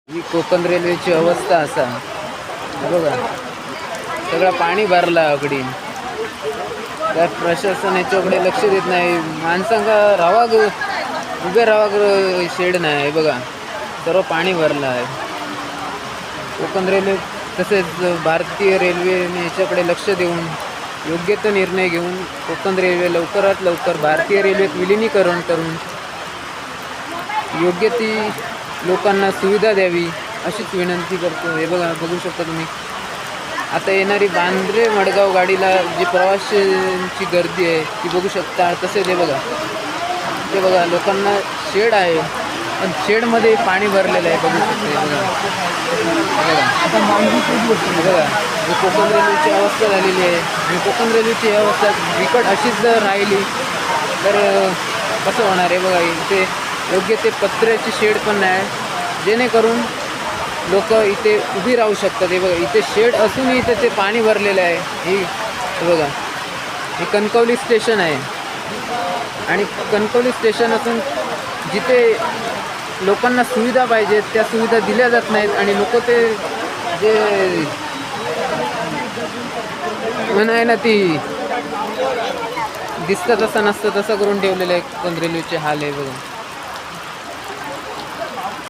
ही कोकण रेल्वेची अवस्था असा बघा, सगळं पाणी भरला अगदी. काय प्रशासन याच्याकडे लक्ष देत नाही. माणसांका उभे राहा शेड नाही बघा, सर्व पाणी भरलं आहे. कोकण रेल्वे तसेच भारतीय रेल्वेने याच्याकडे लक्ष देऊन योग्य तो निर्णय घेऊन कोकण रेल्वे लवकरात लवकर भारतीय रेल्वेत विलिनीकरण करून योग्य ती लोकांना सुविधा द्यावी अशीच विनंती करतो. हे बघा, बघू शकता तुम्ही आता येणारी बांद्रे मडगाव गाडीला जी प्रवाशांची गर्दी आहे ती बघू शकता. तसेच हे बघा, ते बघा लोकांना शेड आहे पण शेडमध्ये पाणी भरलेलं आहे. बघू शकता बघा ही कोकण रेल्वेची अवस्था झालेली आहे. आणि कोकण रेल्वेची अवस्था बिकट अशीच जर राहिली तर कसं होणार आहे. बघा इथे योग्य ते पत्र्याची शेड पण नाही, जेणेकरून लोक इथे उभी राहू शकतात. हे बघा, इथे शेड असूनही इथे ते पाणी भरलेलं आहे. हे बघा, हे कणकवली स्टेशन आहे आणि कणकवली स्टेशन असून जिथे लोकांना सुविधा पाहिजेत त्या सुविधा दिल्या जात नाहीत आणि लोक ते जे म्हणाय ना ती दिसतं तसं नसतं तसं करून ठेवलेलं आहे. कोकण रेल्वेचे हाल आहे बघा.